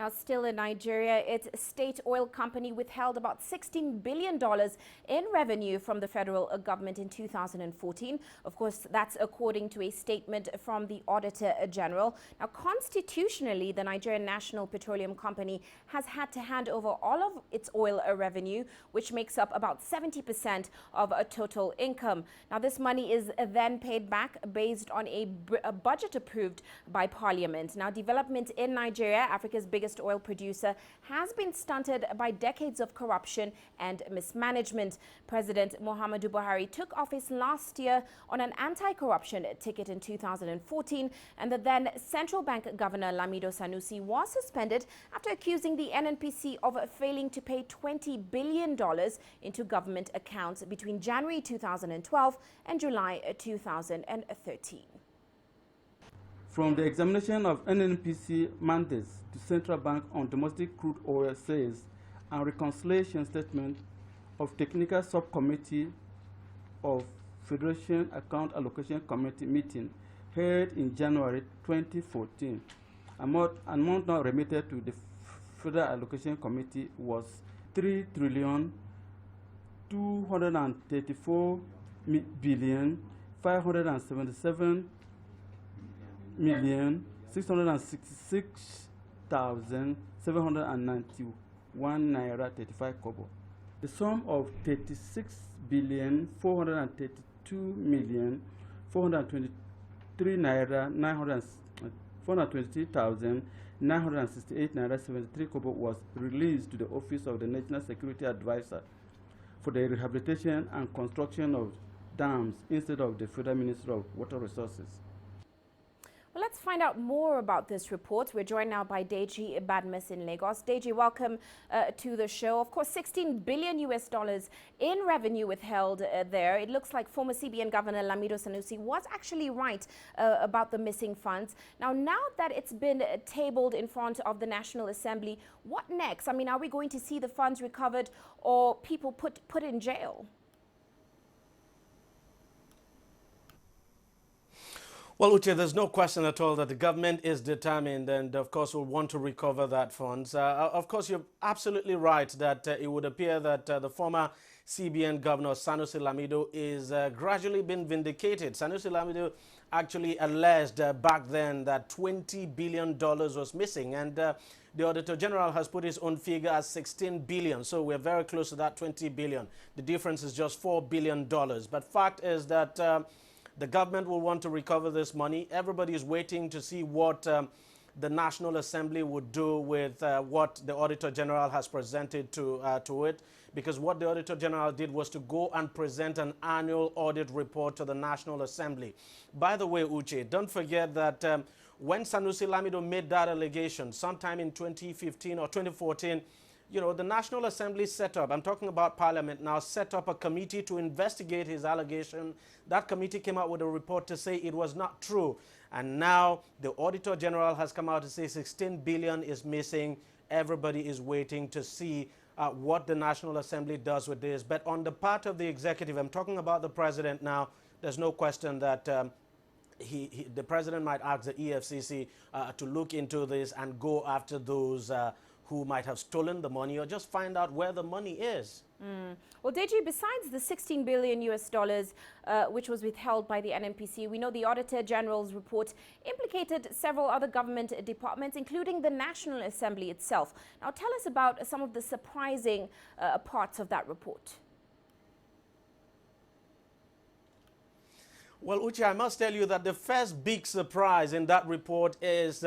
Now, still in Nigeria, its state oil company withheld about $16 billion in revenue from the federal government in 2014. Of course, that's according to a statement from the auditor-general. Now, constitutionally, the Nigerian National Petroleum Company has had to hand over all of its oil revenue, which makes up about 70% of total income. Now, this money is then paid back based on a budget approved by Parliament. Now, development in Nigeria, Africa's biggest oil producer, has been stunted by decades of corruption and mismanagement. President Muhammadu Buhari took office last year on an anti-corruption ticket in 2014, and the then central bank governor Lamido Sanusi was suspended after accusing the NNPC of failing to pay $20 billion into government accounts between January 2012 and July 2013. From the examination of NNPC mandates to Central Bank on domestic crude oil sales and reconciliation statement of Technical Subcommittee of Federation Account Allocation Committee meeting held in January 2014, amount now remitted to the Federal Allocation Committee was 3,234,677,791 naira 35 kobo. The sum of 36,432,423 naira 423,968 naira 73 kobo was released to the Office of the National Security Advisor for the rehabilitation and construction of dams instead of the Federal Ministry of Water Resources. Well, let's find out more about this report. We're joined now by Deji Badmus in Lagos. Deji, welcome to the show. Of course, $16 billion in revenue withheld there. It looks like former CBN Governor Lamido Sanusi was actually right about the missing funds. Now that it's been tabled in front of the National Assembly, what next? I mean, are we going to see the funds recovered or people put in jail? Well, Uche, there's no question at all that the government is determined and, of course, will want to recover that funds. Of course, you're absolutely right that it would appear that the former CBN Governor Sanusi Lamido is gradually being vindicated. Sanusi Lamido actually alleged back then that $20 billion was missing, and the Auditor-General has put his own figure as $16 billion. So we're very close to that $20 billion. The difference is just $4 billion. But fact is that the government will want to recover this money. Everybody is waiting to see what the National Assembly would do with what the Auditor-General has presented to it. Because what the Auditor-General did was to go and present an annual audit report to the National Assembly. By the way, Uche, don't forget that when Sanusi Lamido made that allegation sometime in 2015 or 2014, you know, the National Assembly set up, I'm talking about Parliament now, set up a committee to investigate his allegation. That committee came out with a report to say it was not true. And now the Auditor-General has come out to say 16 billion is missing. Everybody is waiting to see what the National Assembly does with this. But on the part of the executive, I'm talking about the president now, there's no question that the president might ask the EFCC to look into this and go after those who might have stolen the money, or just find out where the money is. Well, Deji, besides the $16 billion which was withheld by the NNPC, we know the Auditor General's report implicated several other government departments, including the National Assembly itself. Now, tell us about some of the surprising parts of that report. Well, Uche, I must tell you that the first big surprise in that report is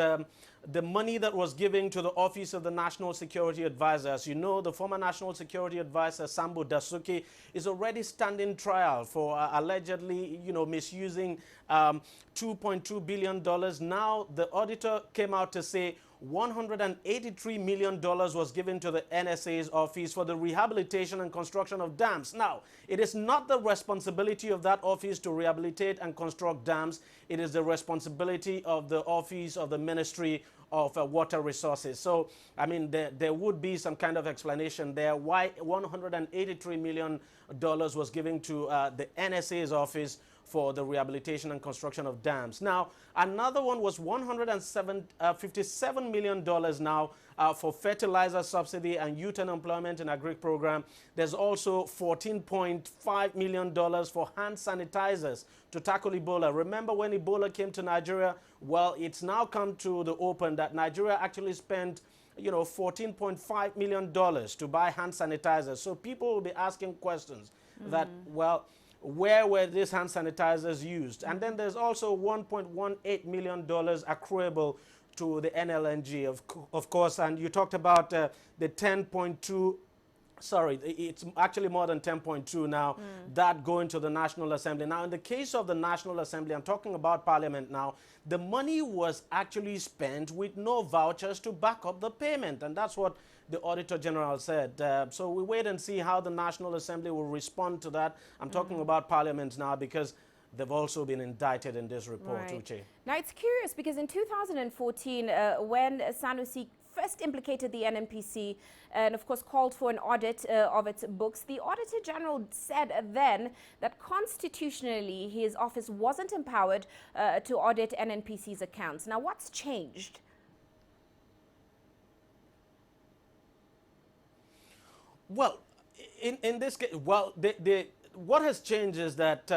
the money that was given to the Office of the National Security Advisor. As you know, the former National Security Advisor, Sambo Dasuki, is already standing trial for allegedly, misusing $2.2 billion. Now, the auditor came out to say $183 million was given to the NSA's office for the rehabilitation and construction of dams. Now, it is not the responsibility of that office to rehabilitate and construct dams. It is the responsibility of the office of the Ministry of Water Resources. So, I mean, there would be some kind of explanation there why $183 million was given to the NSA's office for the rehabilitation and construction of dams. Now, another one was $57 million now for fertilizer subsidy and youth unemployment and agri program. There's also $14.5 million for hand sanitizers to tackle Ebola. Remember when Ebola came to Nigeria? Well, it's now come to the open that Nigeria actually spent $14.5 million to buy hand sanitizers. So people will be asking questions that, well, where were these hand sanitizers used? And then there's also $1.18 million accruable to the NLNG, of course. And you talked about the 10.2, sorry, it's actually more than 10.2 now, that going to the National Assembly. Now, in the case of the National Assembly, I'm talking about Parliament now, the money was actually spent with no vouchers to back up the payment. And that's what the Auditor-General said. So we wait and see how the National Assembly will respond to that. I'm talking about Parliament now because they've also been indicted in this report, Uche. Now, it's curious because in 2014, when Sanusi first implicated the NNPC and, of course, called for an audit of its books, the Auditor-General said then that constitutionally his office wasn't empowered to audit NNPC's accounts. Now, what's changed? Well, in this case, well, what has changed is that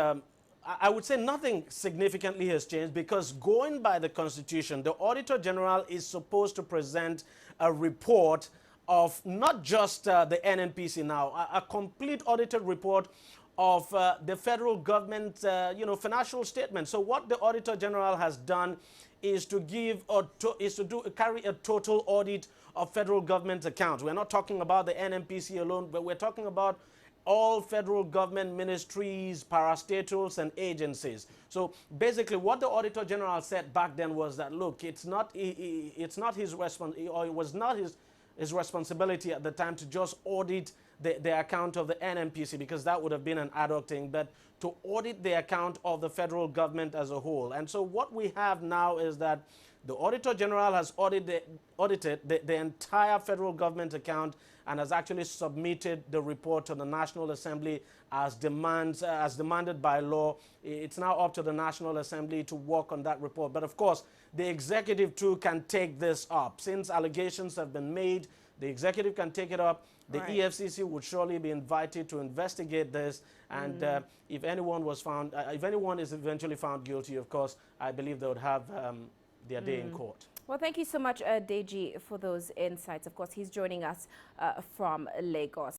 I would say nothing significantly has changed, because going by the Constitution, the Auditor-General is supposed to present a report of not just the NNPC now, a complete audited report of the federal government, financial statement. So what the Auditor-General has done is to carry a total audit of federal government accounts. We're not talking about the NNPC alone, but we're talking about all federal government ministries, parastatals, and agencies. So basically what the Auditor-General said back then was that, look, it was not his responsibility at the time to just audit the account of the NNPC, because that would have been an ad hoc thing, but to audit the account of the federal government as a whole. And so what we have now is that the Auditor-General has audited the entire federal government account and has actually submitted the report to the National Assembly as demanded by law. It's now up to the National Assembly to work on that report. But of course, the executive too can take this up. Since allegations have been made, the executive can take it up. The EFCC would surely be invited to investigate this. And if anyone is eventually found guilty, of course, I believe they would have their day in court. Well, thank you so much, Deji, for those insights. Of course, he's joining us from Lagos.